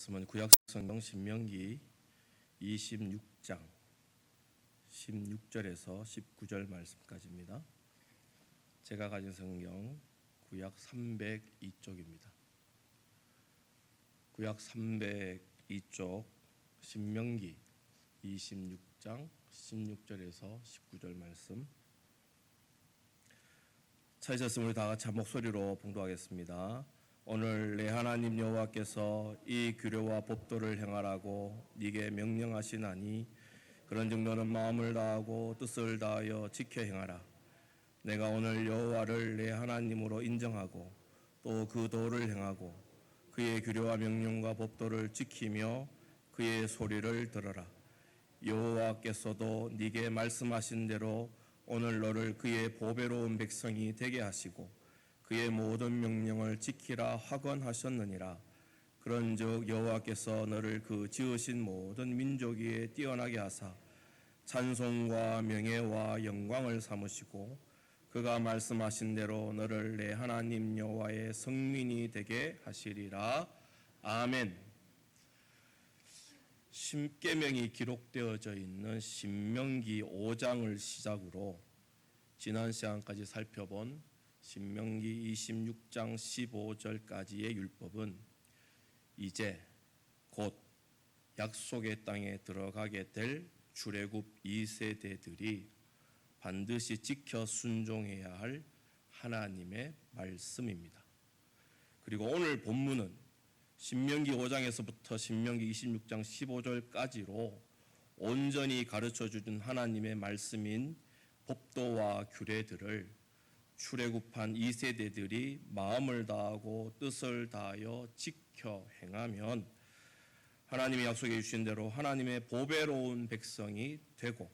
말씀은 구약성경 신명기 26장 16절에서 19절 말씀까지입니다. 제가 가진 성경 구약 302쪽입니다. 구약 302쪽 신명기 26장 16절에서 19절 말씀 찾으셨으면 우리 다 같이 한 목소리로 봉독하겠습니다. 오늘 내 하나님 여호와께서 이 규례와 법도를 행하라고 네게 명령하시나니 그런즉 너는 마음을 다하고 뜻을 다하여 지켜 행하라. 내가 오늘 여호와를 내 하나님으로 인정하고 또 그 도를 행하고 그의 규례와 명령과 법도를 지키며 그의 소리를 들어라. 여호와께서도 네게 말씀하신 대로 오늘 너를 그의 보배로운 백성이 되게 하시고 그의 모든 명령을 지키라 확언하셨느니라. 그런즉 여호와께서 너를 그 지으신 모든 민족 위에 뛰어나게 하사 찬송과 명예와 영광을 삼으시고 그가 말씀하신 대로 너를 내 하나님 여호와의 성민이 되게 하시리라. 아멘. 십계명이 기록되어져 있는 신명기 5장을 시작으로 지난 시간까지 살펴본 신명기 26장 15절까지의 율법은 이제 곧 약속의 땅에 들어가게 될 출애굽 2세대들이 반드시 지켜 순종해야 할 하나님의 말씀입니다. 그리고 오늘 본문은 신명기 5장에서부터 신명기 26장 15절까지로 온전히 가르쳐주는 하나님의 말씀인 법도와 규례들을 출애굽한 2세대들이 마음을 다하고 뜻을 다하여 지켜 행하면 하나님이 약속해 주신 대로 하나님의 보배로운 백성이 되고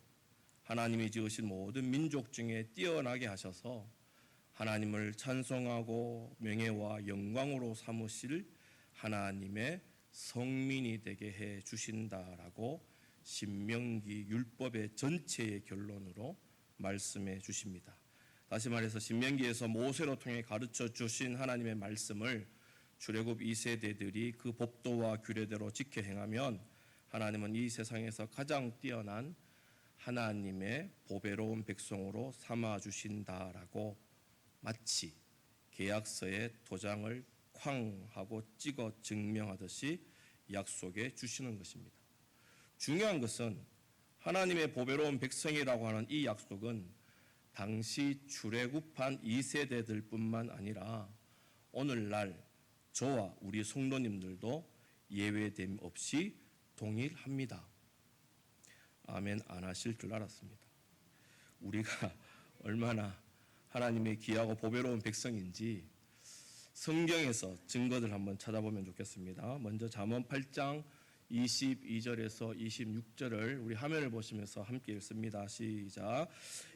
하나님이 지으신 모든 민족 중에 뛰어나게 하셔서 하나님을 찬송하고 명예와 영광으로 삼으실 하나님의 성민이 되게 해 주신다라고 신명기 율법의 전체의 결론으로 말씀해 주십니다. 다시 말해서 신명기에서 모세로 통해 가르쳐 주신 하나님의 말씀을 출애굽 2세대들이 그 법도와 규례대로 지켜 행하면 하나님은 이 세상에서 가장 뛰어난 하나님의 보배로운 백성으로 삼아 주신다라고 마치 계약서에 도장을 쾅 하고 찍어 증명하듯이 약속해 주시는 것입니다. 중요한 것은 하나님의 보배로운 백성이라고 하는 이 약속은 당시 출애굽한 2세대들뿐만 아니라 오늘날 저와 우리 성도님들도 예외됨 없이 동일합니다. 아멘 안 하실 줄 알았습니다. 우리가 얼마나 하나님의 귀하고 보배로운 백성인지 성경에서 증거들 한번 찾아보면 좋겠습니다. 먼저 잠언 8장 22절에서 26절을 우리 화면을 보시면서 함께 읽습니다. 시작.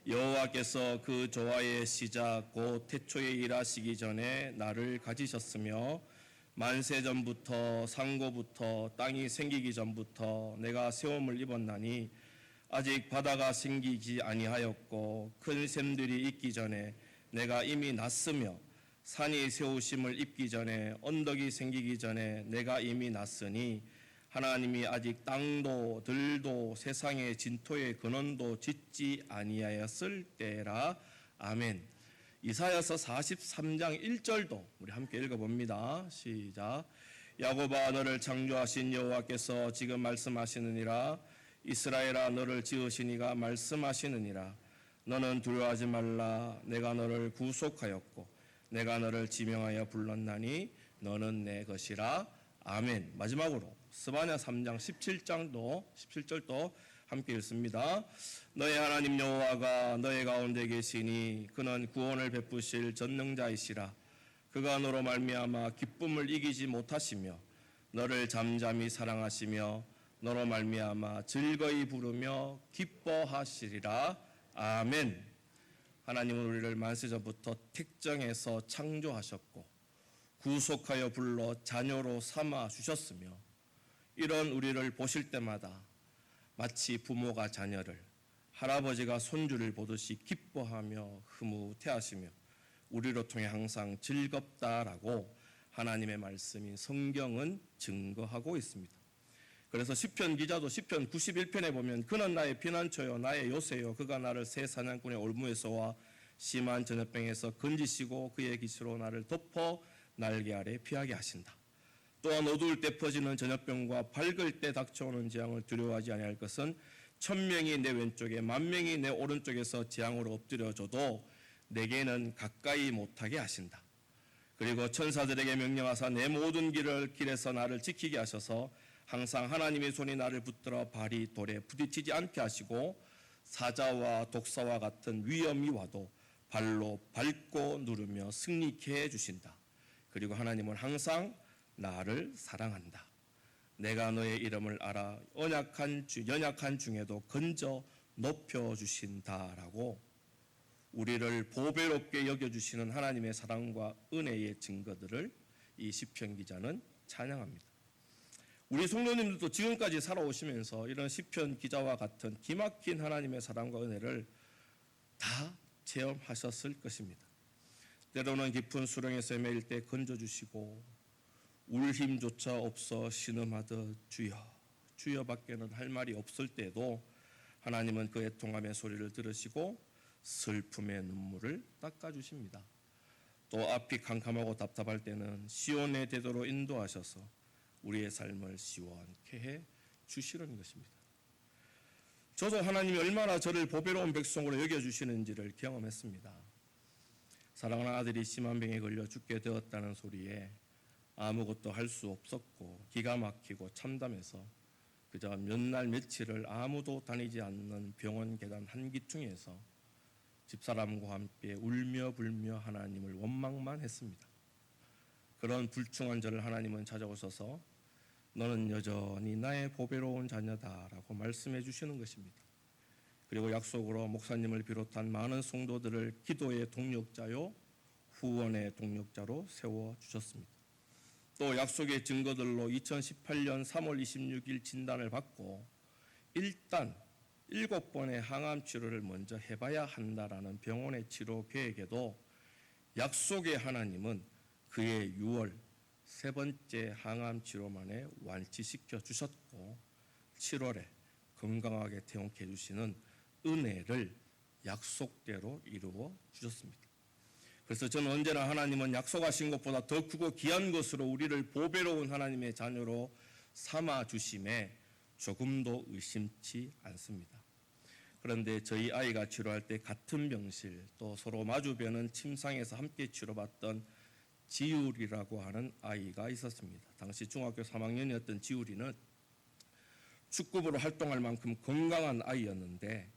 여호와께서 그 조화의 시작 곧 태초에 일하시기 전에 나를 가지셨으며 만세 전부터 상고부터 땅이 생기기 전부터 내가 세움을 입었나니 아직 바다가 생기지 아니하였고 큰 샘들이 있기 전에 내가 이미 났으며 산이 세우심을 입기 전에 언덕이 생기기 전에 내가 이미 났으니 하나님이 아직 땅도 들도 세상의 진토의 근원도 짓지 아니하였을 때라. 아멘. 이사야서 43장 1절도 우리 함께 읽어봅니다. 시작. 야곱아 너를 창조하신 여호와께서 지금 말씀하시느니라. 이스라엘아 너를 지으신 이가 말씀하시느니라. 너는 두려워하지 말라. 내가 너를 구속하였고 내가 너를 지명하여 불렀나니 너는 내 것이라. 아멘. 마지막으로 스바냐 3장 17절도 함께 읽습니다. 너의 하나님 여호와가 너의 가운데 계시니 그는 구원을 베푸실 전능자이시라. 그가 너로 말미암아 기쁨을 이기지 못하시며 너를 잠잠히 사랑하시며 너로 말미암아 즐거이 부르며 기뻐하시리라. 아멘. 하나님은 우리를 만세전부터 택정해서 창조하셨고 구속하여 불러 자녀로 삼아 주셨으며 이런 우리를 보실 때마다 마치 부모가 자녀를 할아버지가 손주를 보듯이 기뻐하며 흐뭇해하시며 우리로 통해 항상 즐겁다라고 하나님의 말씀인 성경은 증거하고 있습니다. 그래서 시편 기자도 시편 91편에 보면 그는 나의 피난처요 나의 요새요 그가 나를 새 사냥꾼의 올무에서와 심한 전염병에서 건지시고 그의 기수로 나를 덮어 날개 아래 피하게 하신다. 또한 어두울 때 퍼지는 전염병과 밝을 때 닥쳐오는 재앙을 두려워하지 아니할 것은 1000명이 내 왼쪽에 10,000명이 내 오른쪽에서 재앙으로 엎드려져도 내게는 가까이 못하게 하신다. 그리고 천사들에게 명령하사 내 모든 길에서 나를 지키게 하셔서 항상 하나님의 손이 나를 붙들어 발이 돌에 부딪히지 않게 하시고 사자와 독사와 같은 위험이 와도 발로 밟고 누르며 승리케 해주신다. 그리고 하나님은 항상 나를 사랑한다. 내가 너의 이름을 알아 연약한 중에도 건져 높여주신다라고 우리를 보배롭게 여겨주시는 하나님의 사랑과 은혜의 증거들을 이 시편 기자는 찬양합니다. 우리 성도님들도 지금까지 살아오시면서 이런 시편 기자와 같은 기막힌 하나님의 사랑과 은혜를 다 체험하셨을 것입니다. 때로는 깊은 수렁에서 헤매일 때 건져주시고 울 힘조차 없어 신음하듯 주여 주여밖에는 할 말이 없을 때에도 하나님은 그 애통함의 소리를 들으시고 슬픔의 눈물을 닦아주십니다. 또 앞이 캄캄하고 답답할 때는 시온의 대도로 인도하셔서 우리의 삶을 시원케 해 주시는 것입니다. 저도 하나님이 얼마나 저를 보배로운 백성으로 여겨주시는지를 경험했습니다. 사랑하는 아들이 심한 병에 걸려 죽게 되었다는 소리에 아무것도 할 수 없었고 기가 막히고 참담해서 그저 몇 날 며칠을 아무도 다니지 않는 병원 계단 한기퉁에서 집사람과 함께 울며 불며 하나님을 원망만 했습니다. 그런 불충한 저를 하나님은 찾아오셔서 너는 여전히 나의 보배로운 자녀다라고 말씀해 주시는 것입니다. 그리고 약속으로 목사님을 비롯한 많은 성도들을 기도의 동력자요 후원의 동력자로 세워주셨습니다. 또 약속의 증거들로 2018년 3월 26일 진단을 받고 일단 7번의 항암 치료를 먼저 해봐야 한다라는 병원의 치료 계획에도 약속의 하나님은 그의 6월 세 번째 항암 치료만에 완치시켜 주셨고 7월에 건강하게 퇴원케 해주시는 은혜를 약속대로 이루어 주셨습니다. 그래서 저는 언제나 하나님은 약속하신 것보다 더 크고 귀한 것으로 우리를 보배로운 하나님의 자녀로 삼아 주심에 조금도 의심치 않습니다. 그런데 저희 아이가 치료할 때 같은 병실 또 서로 마주보는 침상에서 함께 치료받던 지율이라고 하는 아이가 있었습니다. 당시 중학교 3학년이었던 지율이는 축구부로 활동할 만큼 건강한 아이였는데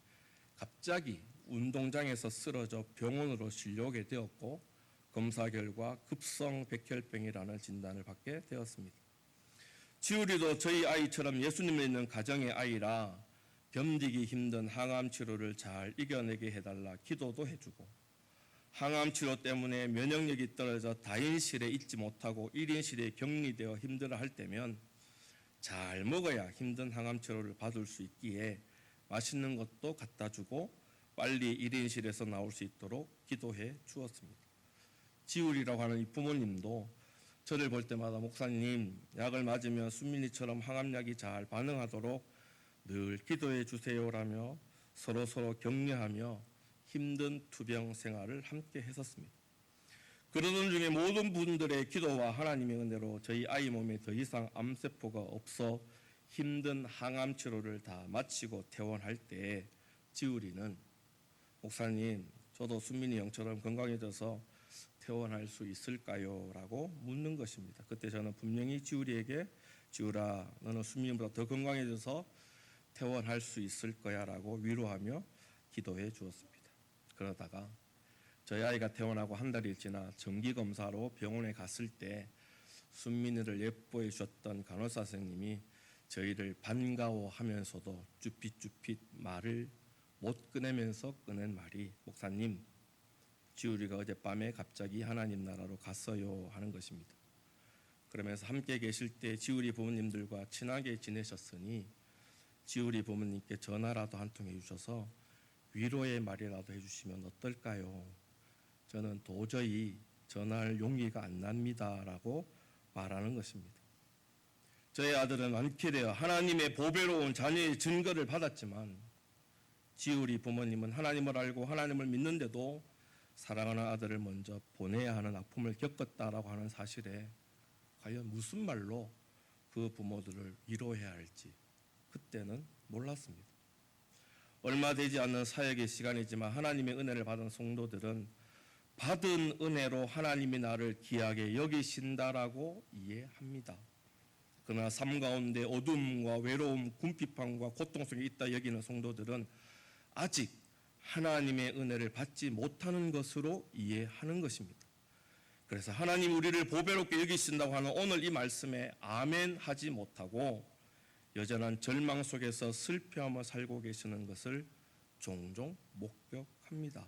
갑자기 운동장에서 쓰러져 병원으로 실려오게 되었고 검사 결과 급성 백혈병이라는 진단을 받게 되었습니다. 지율이도 저희 아이처럼 예수님을 믿는 가정의 아이라 견디기 힘든 항암 치료를 잘 이겨내게 해달라 기도도 해주고 항암 치료 때문에 면역력이 떨어져 다인실에 있지 못하고 1인실에 격리되어 힘들어할 때면 잘 먹어야 힘든 항암 치료를 받을 수 있기에 맛있는 것도 갖다 주고 빨리 1인실에서 나올 수 있도록 기도해 주었습니다. 지율이라고 하는 이 부모님도 저를 볼 때마다 목사님 약을 맞으면 순민이처럼 항암약이 잘 반응하도록 늘 기도해 주세요라며 서로 격려하며 힘든 투병 생활을 함께 했었습니다. 그러던 중에 모든 분들의 기도와 하나님의 은혜로 저희 아이 몸에 더 이상 암세포가 없어 힘든 항암 치료를 다 마치고 퇴원할 때 지율이는 목사님 저도 순민이 형처럼 건강해져서 퇴원할 수 있을까요? 라고 묻는 것입니다. 그때 저는 분명히 지율이에게 지율아 너는 순민보다 더 건강해져서 퇴원할 수 있을 거야 라고 위로하며 기도해 주었습니다. 그러다가 저희 아이가 퇴원하고 한 달이 지나 정기검사로 병원에 갔을 때 순민이를 예뻐해 주셨던 간호사 선생님이 저희를 반가워하면서도 쭈삣쭈삣 말을 못 꺼내면서 꺼낸 말이 목사님 지율이가 어젯밤에 갑자기 하나님 나라로 갔어요 하는 것입니다. 그러면서 함께 계실 때 지율이 부모님들과 친하게 지내셨으니 지율이 부모님께 전화라도 한 통 해주셔서 위로의 말이라도 해주시면 어떨까요? 저는 도저히 전할 용기가 안 납니다라고 말하는 것입니다. 저희 아들은 많게 되어 하나님의 보배로운 자녀의 증거를 받았지만 지우리 부모님은 하나님을 알고 하나님을 믿는데도 사랑하는 아들을 먼저 보내야 하는 아픔을 겪었다라고 하는 사실에 과연 무슨 말로 그 부모들을 위로해야 할지 그때는 몰랐습니다. 얼마 되지 않는 사역의 시간이지만 하나님의 은혜를 받은 성도들은 받은 은혜로 하나님이 나를 귀하게 여기신다라고 이해합니다. 그러나 삶 가운데 어둠과 외로움, 궁핍함과 고통 속에 있다 여기는 성도들은 아직 하나님의 은혜를 받지 못하는 것으로 이해하는 것입니다. 그래서 하나님 우리를 보배롭게 여기신다고 하는 오늘 이 말씀에 아멘 하지 못하고 여전한 절망 속에서 슬퍼하며 살고 계시는 것을 종종 목격합니다.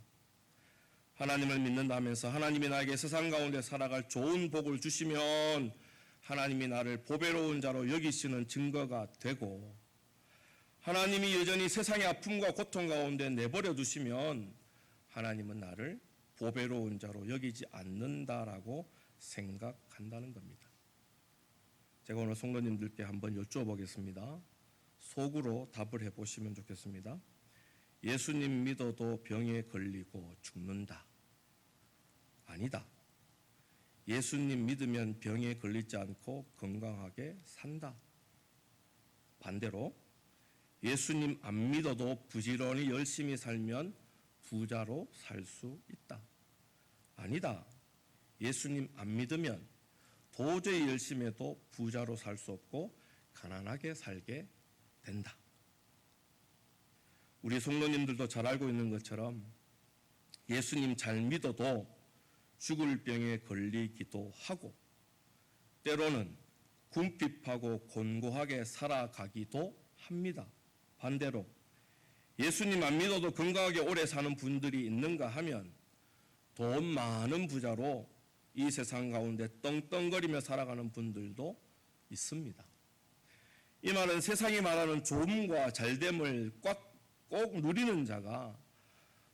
하나님을 믿는다면서 하나님이 나에게 세상 가운데 살아갈 좋은 복을 주시면 하나님이 나를 보배로운 자로 여기시는 증거가 되고 하나님이 여전히 세상의 아픔과 고통 가운데 내버려 두시면 하나님은 나를 보배로운 자로 여기지 않는다라고 생각한다는 겁니다. 제가 오늘 성도님들께 한번 여쭤보겠습니다. 속으로 답을 해보시면 좋겠습니다. 예수님 믿어도 병에 걸리고 죽는다. 아니다. 예수님 믿으면 병에 걸리지 않고 건강하게 산다. 반대로 예수님 안 믿어도 부지런히 열심히 살면 부자로 살 수 있다. 아니다. 예수님 안 믿으면 도저히 열심히 해도 부자로 살 수 없고 가난하게 살게 된다. 우리 성도님들도 잘 알고 있는 것처럼 예수님 잘 믿어도 죽을 병에 걸리기도 하고 때로는 궁핍하고 곤고하게 살아가기도 합니다. 반대로 예수님 안 믿어도 건강하게 오래 사는 분들이 있는가 하면 돈 많은 부자로 이 세상 가운데 떵떵거리며 살아가는 분들도 있습니다. 이 말은 세상이 말하는 좋음과 잘됨을 꼭 누리는 자가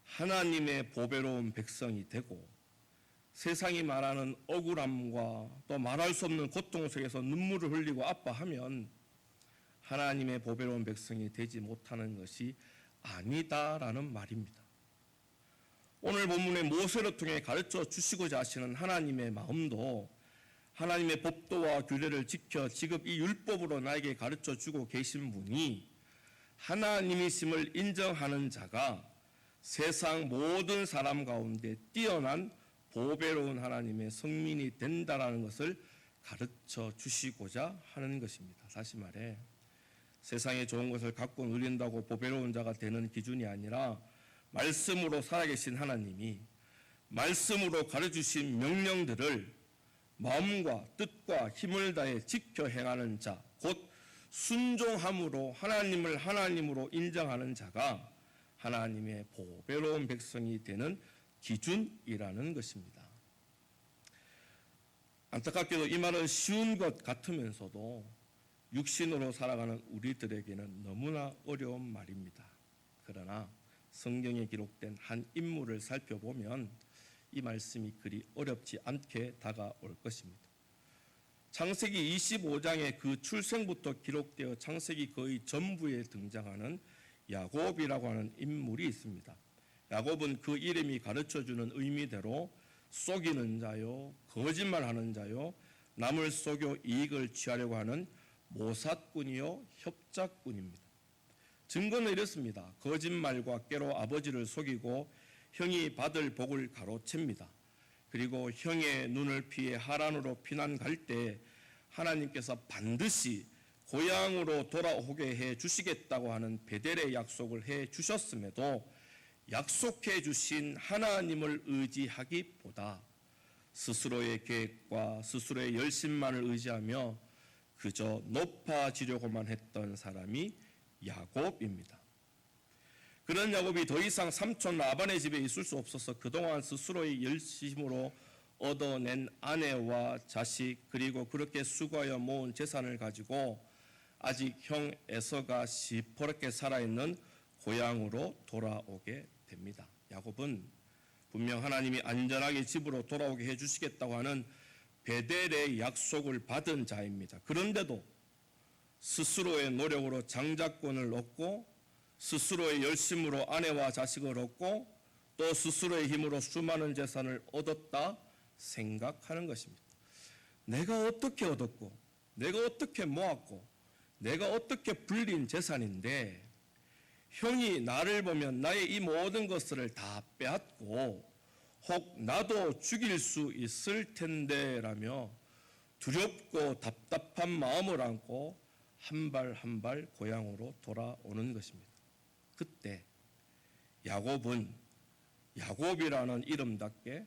하나님의 보배로운 백성이 되고 세상이 말하는 억울함과 또 말할 수 없는 고통 속에서 눈물을 흘리고 아파하면 하나님의 보배로운 백성이 되지 못하는 것이 아니다라는 말입니다. 오늘 본문의 모세를 통해 가르쳐 주시고자 하시는 하나님의 마음도 하나님의 법도와 규례를 지켜 지금 이 율법으로 나에게 가르쳐 주고 계신 분이 하나님이심을 인정하는 자가 세상 모든 사람 가운데 뛰어난 보배로운 하나님의 성민이 된다라는 것을 가르쳐 주시고자 하는 것입니다. 다시 말해 세상에 좋은 것을 갖고 누린다고 보배로운 자가 되는 기준이 아니라 말씀으로 살아계신 하나님이 말씀으로 가르쳐주신 명령들을 마음과 뜻과 힘을 다해 지켜 행하는 자, 곧 순종함으로 하나님을 하나님으로 인정하는 자가 하나님의 보배로운 백성이 되는 기준이라는 것입니다. 안타깝게도 이 말은 쉬운 것 같으면서도 육신으로 살아가는 우리들에게는 너무나 어려운 말입니다. 그러나 성경에 기록된 한 인물을 살펴보면 이 말씀이 그리 어렵지 않게 다가올 것입니다. 창세기 25장에 그 출생부터 기록되어 창세기 거의 전부에 등장하는 야곱이라고 하는 인물이 있습니다. 야곱은 그 이름이 가르쳐주는 의미대로 속이는 자요, 거짓말하는 자요, 남을 속여 이익을 취하려고 하는 모사꾼이요 협작꾼입니다. 증거는 이렇습니다. 거짓말과 꾀로 아버지를 속이고 형이 받을 복을 가로챕니다. 그리고 형의 눈을 피해 하란으로 피난 갈 때 하나님께서 반드시 고향으로 돌아오게 해 주시겠다고 하는 베델의 약속을 해 주셨음에도 약속해 주신 하나님을 의지하기보다 스스로의 계획과 스스로의 열심만을 의지하며 그저 높아지려고만 했던 사람이 야곱입니다. 그런 야곱이 더 이상 삼촌 라반의 집에 있을 수 없어서 그동안 스스로의 열심으로 얻어낸 아내와 자식 그리고 그렇게 수고하여 모은 재산을 가지고 아직 형 에서가 시퍼렇게 살아있는 고향으로 돌아오게 됩니다. 야곱은 분명 하나님이 안전하게 집으로 돌아오게 해주시겠다고 하는 베델의 약속을 받은 자입니다. 그런데도 스스로의 노력으로 장자권을 얻고 스스로의 열심으로 아내와 자식을 얻고 또 스스로의 힘으로 수많은 재산을 얻었다 생각하는 것입니다. 내가 어떻게 얻었고 내가 어떻게 모았고 내가 어떻게 불린 재산인데 형이 나를 보면 나의 이 모든 것을 다 빼앗고 혹 나도 죽일 수 있을 텐데 라며 두렵고 답답한 마음을 안고 한 발 한 발 고향으로 돌아오는 것입니다. 그때 야곱은 야곱이라는 이름답게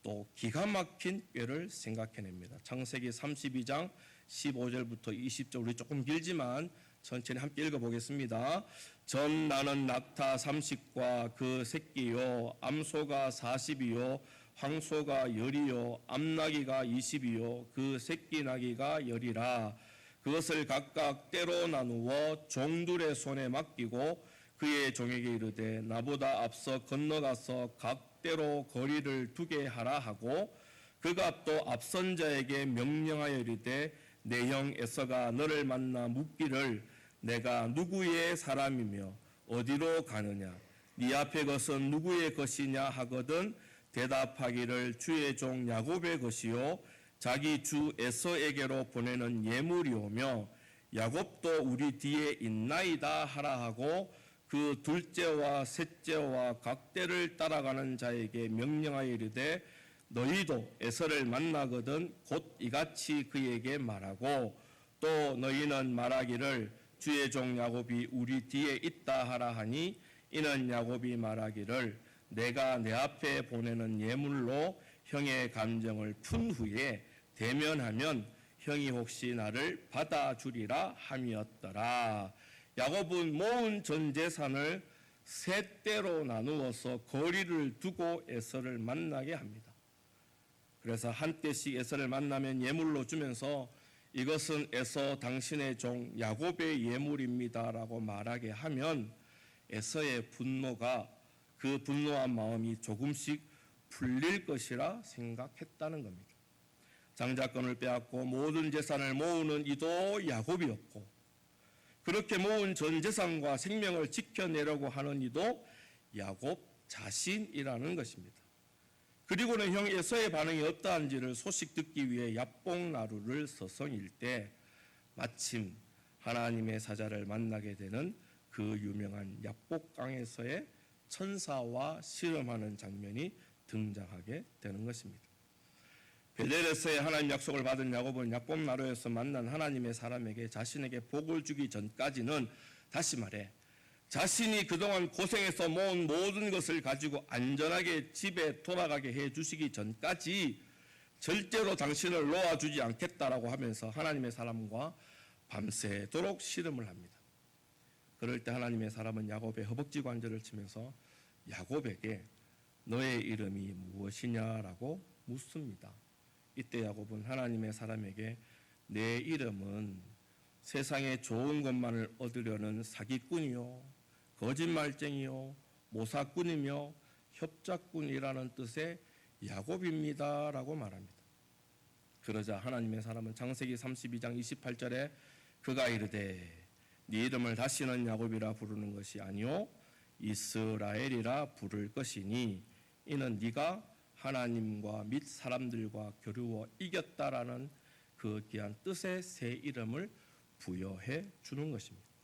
또 기가 막힌 꾀를 생각해냅니다. 창세기 32장 15절부터 20절 우리 조금 길지만 천천히 함께 읽어보겠습니다. 전 나는 낙타 30과 그 새끼요 암소가 40이요 황소가 10이요 암나귀가 20이요 그 새끼 나귀가 10이라 그것을 각각 때로 나누어 종들의 손에 맡기고 그의 종에게 이르되 나보다 앞서 건너가서 각 때로 거리를 두게 하라 하고 그가 또 앞선 자에게 명령하여 이르되 내 형 에서가 너를 만나 묻기를 내가 누구의 사람이며 어디로 가느냐 네 앞에 것은 누구의 것이냐 하거든 대답하기를 주의 종 야곱의 것이요 자기 주 에서에게로 보내는 예물이오며 야곱도 우리 뒤에 있나이다 하라 하고 그 둘째와 셋째와 각 때를 따라가는 자에게 명령하여 이르되 너희도 에서를 만나거든 곧 이같이 그에게 말하고 또 너희는 말하기를 주의 종 야곱이 우리 뒤에 있다 하라 하니 이는 야곱이 말하기를 내가 내 앞에 보내는 예물로 형의 감정을 푼 후에 대면하면 형이 혹시 나를 받아주리라 함이었더라. 야곱은 모은 전 재산을 세 때로 나누어서 거리를 두고 에서를 만나게 합니다. 그래서 한 때씩 에서를 만나면 예물로 주면서 이것은 에서 당신의 종 야곱의 예물입니다라고 말하게 하면 에서의 분노가 그 분노한 마음이 조금씩 풀릴 것이라 생각했다는 겁니다. 장자권을 빼앗고 모든 재산을 모으는 이도 야곱이었고 그렇게 모은 전 재산과 생명을 지켜내려고 하는 이도 야곱 자신이라는 것입니다. 그리고는 형 에서의 반응이 어떠한지를 소식 듣기 위해 야복나루를 서성일 때 마침 하나님의 사자를 만나게 되는 그 유명한 야복강에서의 천사와 씨름하는 장면이 등장하게 되는 것입니다. 베델에서의 하나님 약속을 받은 야곱은 야복나루에서 만난 하나님의 사람에게 자신에게 복을 주기 전까지는 다시 말해 자신이 그동안 고생해서 모은 모든 것을 가지고 안전하게 집에 돌아가게 해주시기 전까지 절대로 당신을 놓아주지 않겠다라고 하면서 하나님의 사람과 밤새도록 씨름을 합니다. 그럴 때 하나님의 사람은 야곱의 허벅지 관절을 치면서 야곱에게 너의 이름이 무엇이냐라고 묻습니다. 이때 야곱은 하나님의 사람에게 내 이름은 세상에 좋은 것만을 얻으려는 사기꾼이요 거짓말쟁이요 모사꾼이며 협작꾼이라는 뜻의 야곱입니다라고 말합니다. 그러자 하나님의 사람은 창세기 32장 28절에 그가 이르되 네 이름을 다시는 야곱이라 부르는 것이 아니요 이스라엘이라 부를 것이니 이는 네가 하나님과 및 사람들과 겨루어 이겼다라는 그 귀한 뜻의 새 이름을 부여해 주는 것입니다.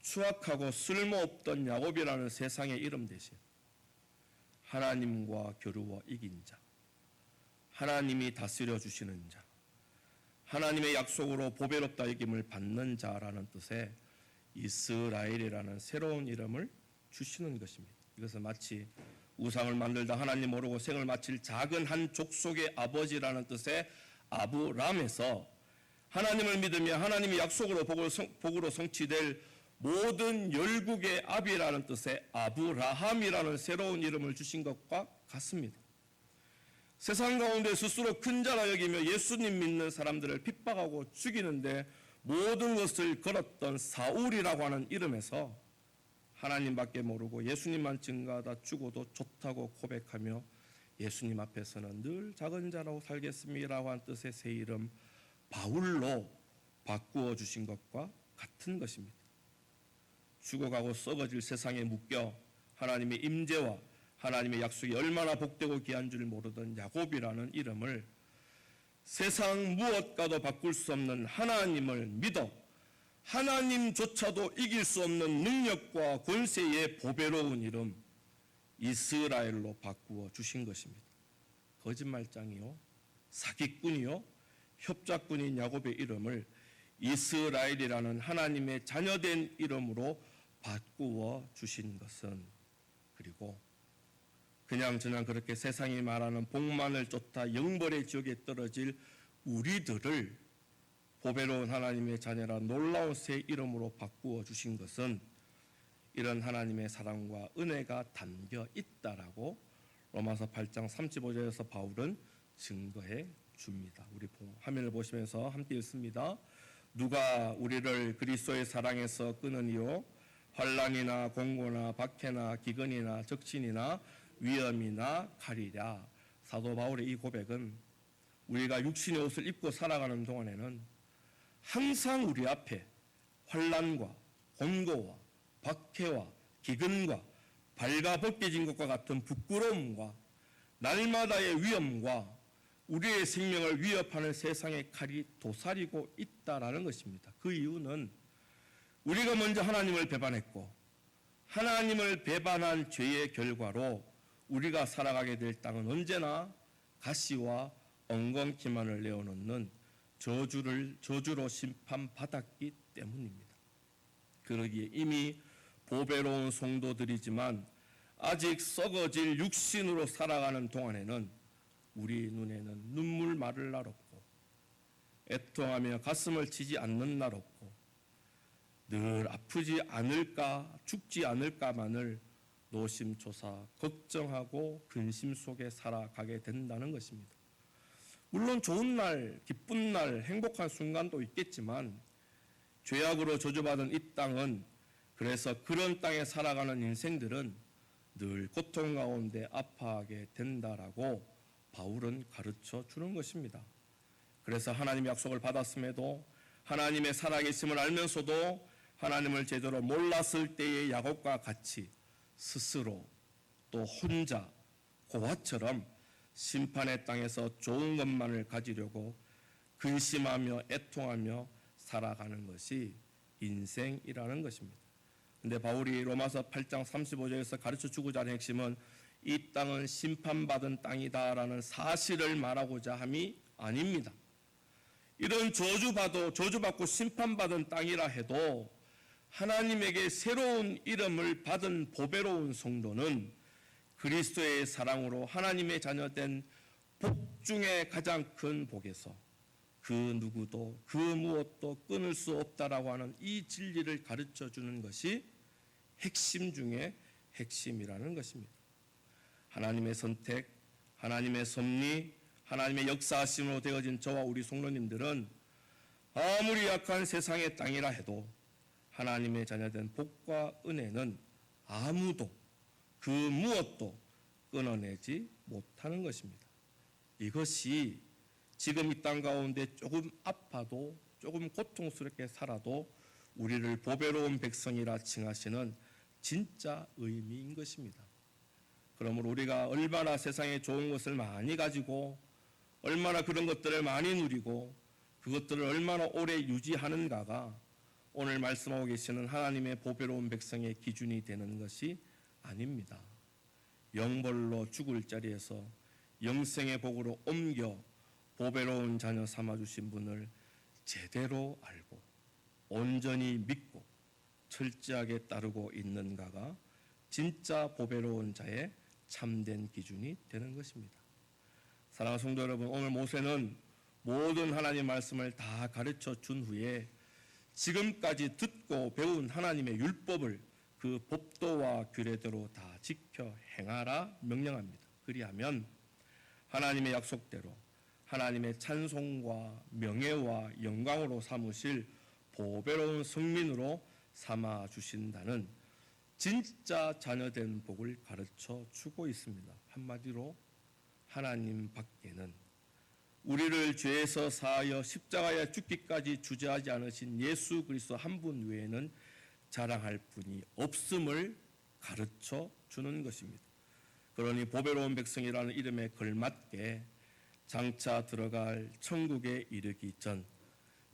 추악하고 쓸모없던 야곱이라는 세상의 이름 대신 하나님과 겨루어 이긴 자, 하나님이 다스려 주시는 자, 하나님의 약속으로 보배롭다 여김을 받는 자라는 뜻의 이스라엘이라는 새로운 이름을 주시는 것입니다. 이것은 마치 우상을 만들다 하나님 모르고 생을 마칠 작은 한 족속의 아버지라는 뜻의 아브람에서 하나님을 믿으며 하나님의 약속으로 복으로 성취될 모든 열국의 아비라는 뜻의 아브라함이라는 새로운 이름을 주신 것과 같습니다. 세상 가운데 스스로 큰 자라 여기며 예수님 믿는 사람들을 핍박하고 죽이는데 모든 것을 걸었던 사울이라고 하는 이름에서 하나님밖에 모르고 예수님만 증거하다 죽어도 좋다고 고백하며 예수님 앞에서는 늘 작은 자라고 살겠습니다라고 한 뜻의 새 이름 바울로 바꾸어 주신 것과 같은 것입니다. 죽어가고 썩어질 세상에 묶여 하나님의 임재와 하나님의 약속이 얼마나 복되고 귀한 줄 모르던 야곱이라는 이름을 세상 무엇과도 바꿀 수 없는 하나님을 믿어 하나님조차도 이길 수 없는 능력과 권세의 보배로운 이름 이스라엘로 바꾸어 주신 것입니다. 거짓말장이요, 사기꾼이요, 협작꾼인 야곱의 이름을 이스라엘이라는 하나님의 자녀된 이름으로 바꾸어 주신 것은, 그리고 그냥 그렇게 세상이 말하는 복만을 쫓아 영벌의 지옥에 떨어질 우리들을 보배로운 하나님의 자녀라 놀라운 새 이름으로 바꾸어 주신 것은 이런 하나님의 사랑과 은혜가 담겨 있다라고 로마서 8장 35절에서 바울은 증거해 줍니다. 우리 화면을 보시면서 함께 읽습니다. 누가 우리를 그리스도의 사랑에서 끊으니요? 환난이나 공고나 박해나 기근이나 적신이나 위험이나 칼이랴. 사도 바울의 이 고백은 우리가 육신의 옷을 입고 살아가는 동안에는 항상 우리 앞에 환난과 공고와 박해와 기근과 발가벗겨진 것과 같은 부끄러움과 날마다의 위험과 우리의 생명을 위협하는 세상의 칼이 도사리고 있다라는 것입니다. 그 이유는 우리가 먼저 하나님을 배반했고 하나님을 배반한 죄의 결과로 우리가 살아가게 될 땅은 언제나 가시와 엉겅퀴만을 내어놓는 저주로 심판받았기 때문입니다. 그러기에 이미 보배로운 성도들이지만 아직 썩어질 육신으로 살아가는 동안에는 우리 눈에는 눈물 마를 날 없고 애통하며 가슴을 치지 않는 날 없고 늘 아프지 않을까 죽지 않을까만을 노심초사 걱정하고 근심 속에 살아가게 된다는 것입니다. 물론 좋은 날, 기쁜 날, 행복한 순간도 있겠지만 죄악으로 저주받은 이 땅은, 그래서 그런 땅에 살아가는 인생들은 늘 고통 가운데 아파하게 된다라고 바울은 가르쳐 주는 것입니다. 그래서 하나님의 약속을 받았음에도 하나님의 살아계심을 알면서도 하나님을 제대로 몰랐을 때의 야곱과 같이 스스로 또 혼자 고아처럼 심판의 땅에서 좋은 것만을 가지려고 근심하며 애통하며 살아가는 것이 인생이라는 것입니다. 근데 바울이 로마서 8장 35절에서 가르쳐 주고자 하는 핵심은 이 땅은 심판받은 땅이다라는 사실을 말하고자 함이 아닙니다. 이런 저주받고 심판받은 땅이라 해도 하나님에게 새로운 이름을 받은 보배로운 성도는 그리스도의 사랑으로 하나님의 자녀된 복 중에 가장 큰 복에서 그 누구도 그 무엇도 끊을 수 없다라고 하는 이 진리를 가르쳐 주는 것이 핵심 중에 핵심이라는 것입니다. 하나님의 선택, 하나님의 섭리, 하나님의 역사하심으로 되어진 저와 우리 성도님들은 아무리 약한 세상의 땅이라 해도 하나님의 자녀된 복과 은혜는 아무도 그 무엇도 끊어내지 못하는 것입니다. 이것이 지금 이 땅 가운데 조금 아파도 조금 고통스럽게 살아도 우리를 보배로운 백성이라 칭하시는 진짜 의미인 것입니다. 그러므로 우리가 얼마나 세상에 좋은 것을 많이 가지고 얼마나 그런 것들을 많이 누리고 그것들을 얼마나 오래 유지하는가가 오늘 말씀하고 계시는 하나님의 보배로운 백성의 기준이 되는 것이 아닙니다. 영벌로 죽을 자리에서 영생의 복으로 옮겨 보배로운 자녀 삼아주신 분을 제대로 알고 온전히 믿고 철저하게 따르고 있는가가 진짜 보배로운 자의 참된 기준이 되는 것입니다. 사랑하는 성도 여러분, 오늘 모세는 모든 하나님 말씀을 다 가르쳐 준 후에 지금까지 듣고 배운 하나님의 율법을 그 법도와 규례대로 다 지켜 행하라 명령합니다. 그리하면 하나님의 약속대로 하나님의 찬송과 명예와 영광으로 삼으실 보배로운 성민으로 삼아 주신다는 진짜 자녀된 복을 가르쳐 주고 있습니다. 한마디로 하나님 밖에는 우리를 죄에서 사하여 십자가에 죽기까지 주저하지 않으신 예수 그리스도 한 분 외에는 자랑할 분이 없음을 가르쳐 주는 것입니다. 그러니 보배로운 백성이라는 이름에 걸맞게 장차 들어갈 천국에 이르기 전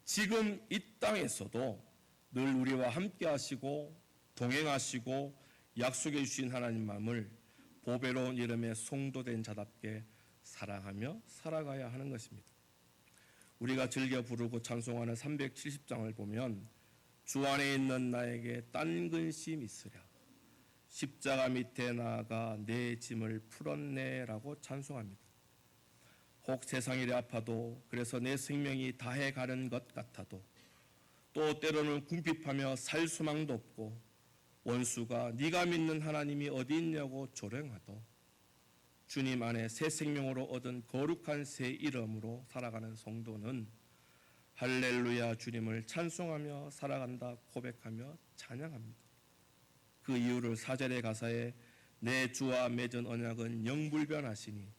지금 이 땅에서도 늘 우리와 함께 하시고 동행하시고 약속해 주신 하나님 마음을 보배로운 이름에 송도된 자답게 사랑하며 살아가야 하는 것입니다. 우리가 즐겨 부르고 찬송하는 370장을 보면 주 안에 있는 나에게 딴 근심 있으랴 십자가 밑에 나아가 내 짐을 풀었네라고 찬송합니다. 혹 세상 일이 아파도 그래서 내 생명이 다해가는 것 같아도 또 때로는 궁핍하며 살 수망도 없고 원수가 네가 믿는 하나님이 어디 있냐고 조롱하도 주님 안에 새 생명으로 얻은 거룩한 새 이름으로 살아가는 성도는 할렐루야 주님을 찬송하며 살아간다 고백하며 찬양합니다. 그 이유를 4절의 가사에 내 주와 맺은 언약은 영불변하시니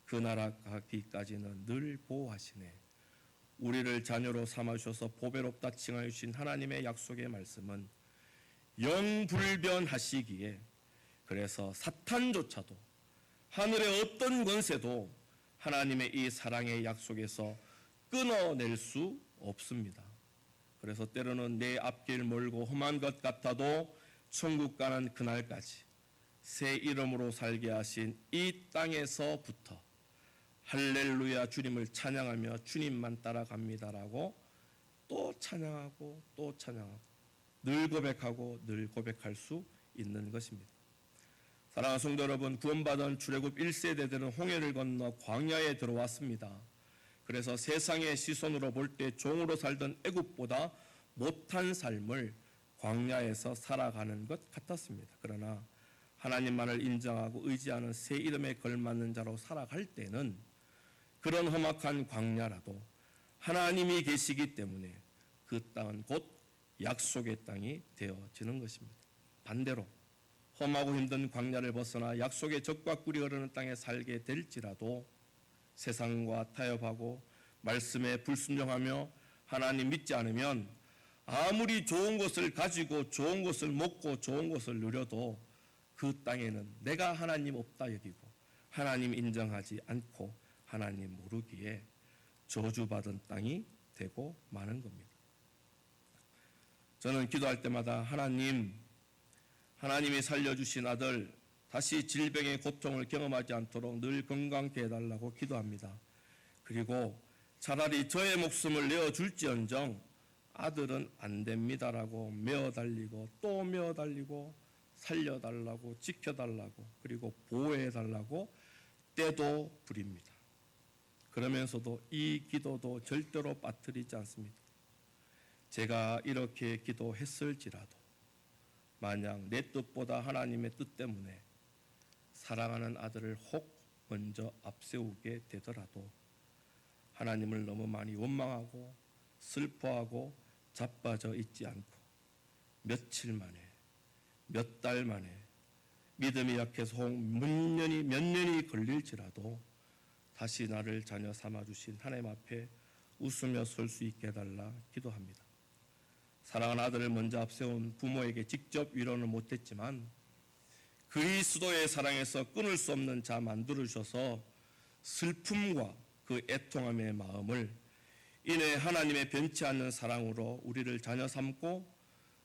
그 나라 가기까지는 늘 보호하시네. 우리를 자녀로 삼아주셔서 보배롭다 칭하여 주신 하나님의 약속의 말씀은 영불변하시기에 그래서 사탄조차도 하늘의 어떤 권세도 하나님의 이 사랑의 약속에서 끊어낼 수 없습니다. 그래서 때로는 내 앞길 멀고 험한 것 같아도 천국 가는 그날까지 새 이름으로 살게 하신 이 땅에서부터 할렐루야 주님을 찬양하며 주님만 따라갑니다라고 또 찬양하고 또 찬양하고 늘 고백하고 늘 고백할 수 있는 것입니다. 사랑하는 성도 여러분, 구원받은 출애굽 1세대들은 홍해를 건너 광야에 들어왔습니다. 그래서 세상의 시선으로 볼 때 종으로 살던 애굽보다 못한 삶을 광야에서 살아가는 것 같았습니다. 그러나 하나님만을 인정하고 의지하는 새 이름에 걸맞는 자로 살아갈 때는 그런 험악한 광야라도 하나님이 계시기 때문에 그 땅은 곧 약속의 땅이 되어지는 것입니다. 반대로 험하고 힘든 광야를 벗어나 약속의 적과 꿀이 흐르는 땅에 살게 될지라도 세상과 타협하고 말씀에 불순종하며 하나님 믿지 않으면 아무리 좋은 것을 가지고 좋은 것을 먹고 좋은 것을 누려도 그 땅에는 내가 하나님 없다 여기고 하나님 인정하지 않고 하나님 모르기에 저주받은 땅이 되고 마는 겁니다. 저는 기도할 때마다 하나님이 살려주신 아들 다시 질병의 고통을 경험하지 않도록 늘 건강케 해달라고 기도합니다. 그리고 차라리 저의 목숨을 내어줄지언정 아들은 안 됩니다라고 메어달리고 또 메어달리고 살려달라고 지켜달라고 그리고 보호해달라고 때도 부립니다. 그러면서도 이 기도도 절대로 빠뜨리지 않습니다. 제가 이렇게 기도했을지라도 만약 내 뜻보다 하나님의 뜻 때문에 사랑하는 아들을 혹 먼저 앞세우게 되더라도 하나님을 너무 많이 원망하고 슬퍼하고 자빠져 있지 않고 며칠 만에 몇 달 만에 믿음이 약해서 몇 년이 걸릴지라도 다시 나를 자녀 삼아주신 하나님 앞에 웃으며 설 수 있게 해달라 기도합니다. 사랑하는 아들을 먼저 앞세운 부모에게 직접 위로는 못했지만 그리스도의 사랑에서 끊을 수 없는 자 만들어주셔서 슬픔과 그 애통함의 마음을 이내 하나님의 변치 않는 사랑으로 우리를 자녀 삼고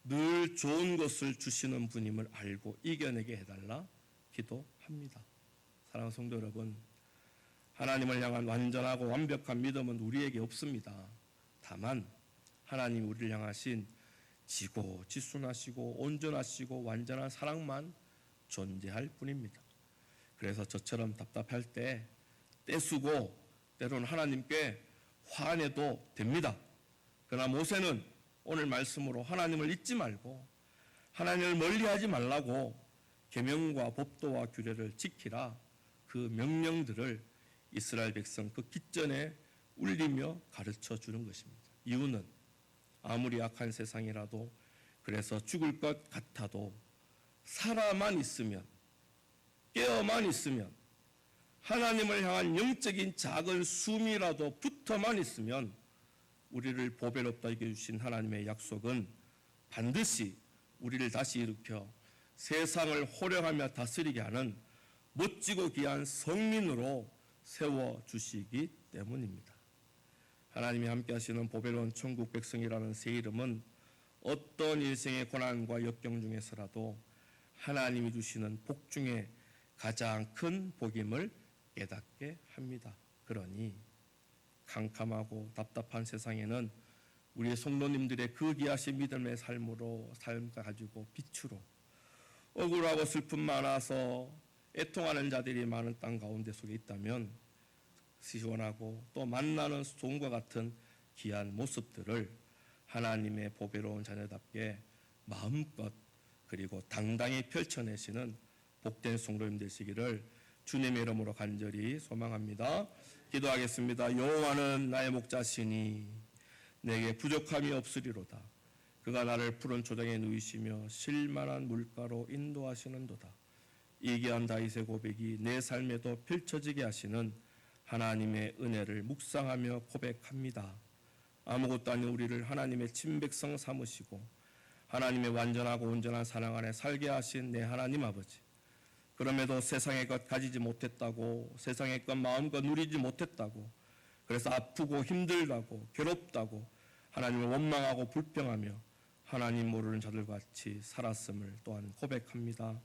늘 좋은 것을 주시는 분임을 알고 이겨내게 해달라 기도합니다. 사랑하는 성도 여러분, 하나님을 향한 완전하고 완벽한 믿음은 우리에게 없습니다. 다만 하나님이 우리를 향하신 지고 지순하시고 온전하시고 완전한 사랑만 존재할 뿐입니다. 그래서 저처럼 답답할 때 떼쓰고 때로는 하나님께 화내도 됩니다. 그러나 모세는 오늘 말씀으로 하나님을 잊지 말고 하나님을 멀리하지 말라고 계명과 법도와 규례를 지키라 그 명령들을 이스라엘 백성 그 기전에 울리며 가르쳐 주는 것입니다. 이유는 아무리 악한 세상이라도 그래서 죽을 것 같아도 살아만 있으면, 깨어만 있으면, 하나님을 향한 영적인 작은 숨이라도 붙어만 있으면 우리를 보배롭다 여겨주신 하나님의 약속은 반드시 우리를 다시 일으켜 세상을 호령하며 다스리게 하는 멋지고 귀한 성민으로 세워주시기 때문입니다. 하나님이 함께 하시는 보배로운 천국 백성이라는 새 이름은 어떤 일생의 고난과 역경 중에서라도 하나님이 주시는 복 중에 가장 큰 복임을 깨닫게 합니다. 그러니 캄캄하고 답답한 세상에는 우리의 성도님들의 그 귀하신 믿음의 삶을 가지고 빛으로 억울하고 슬픔 많아서 애통하는 자들이 많은 땅 가운데 속에 있다면 시원하고 또 만나는 소음과 같은 귀한 모습들을 하나님의 보배로운 자녀답게 마음껏 그리고 당당히 펼쳐내시는 복된 성도님 되시기를 주님의 이름으로 간절히 소망합니다. 기도하겠습니다. 여호와는 나의 목자시니 내게 부족함이 없으리로다. 그가 나를 푸른 초장에 누이시며 쉴만한 물가로 인도하시는도다. 이기한 다윗의 고백이 내 삶에도 펼쳐지게 하시는 하나님의 은혜를 묵상하며 고백합니다. 아무것도 아닌 우리를 하나님의 친백성 삼으시고 하나님의 완전하고 온전한 사랑 안에 살게 하신 내 하나님 아버지, 그럼에도 세상의 것 가지지 못했다고, 세상의 것 마음껏 누리지 못했다고, 그래서 아프고 힘들다고 괴롭다고 하나님을 원망하고 불평하며 하나님 모르는 자들같이 살았음을 또한 고백합니다.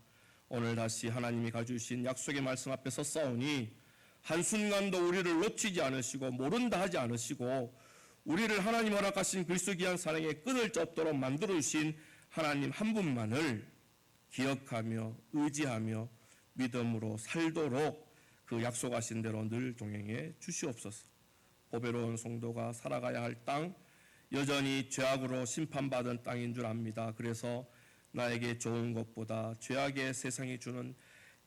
오늘 다시 하나님이 가주신 약속의 말씀 앞에 섰사오니 한순간도 우리를 놓치지 않으시고 모른다 하지 않으시고 우리를 하나님 허락하신 그리스도 귀한 사랑에 끊을 자 없도록 만들어주신 하나님 한 분만을 기억하며 의지하며 믿음으로 살도록 그 약속하신 대로 늘 동행해 주시옵소서. 보배로운 성도가 살아가야 할 땅, 여전히 죄악으로 심판받은 땅인 줄 압니다. 그래서 나에게 좋은 것보다 죄악의 세상이 주는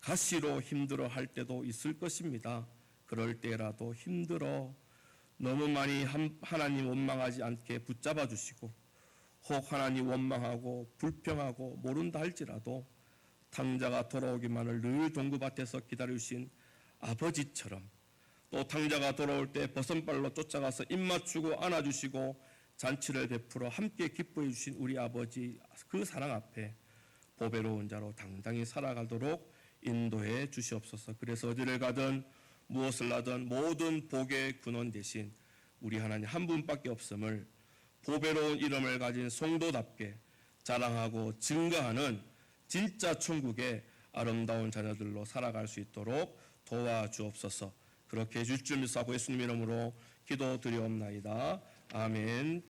가시로 힘들어 할 때도 있을 것입니다. 그럴 때라도 힘들어 너무 많이 하나님 원망하지 않게 붙잡아 주시고, 혹 하나님 원망하고 불평하고 모른다 할지라도 탕자가 돌아오기만을 늘 동구밭에서 기다리신 아버지처럼, 또 탕자가 돌아올 때 버선발로 쫓아가서 입맞추고 안아주시고 잔치를 베풀어 함께 기뻐해 주신 우리 아버지 그 사랑 앞에 보배로운 자로 당당히 살아가도록 인도해 주시옵소서. 그래서 어디를 가든 무엇을 하든 모든 복의 근원 대신 우리 하나님 한 분밖에 없음을 보배로운 이름을 가진 성도답게 자랑하고 증거하는 진짜 천국의 아름다운 자녀들로 살아갈 수 있도록 도와주옵소서. 그렇게 해줄 줄 믿사고 예수님 이름으로 기도드리옵나이다. 아멘.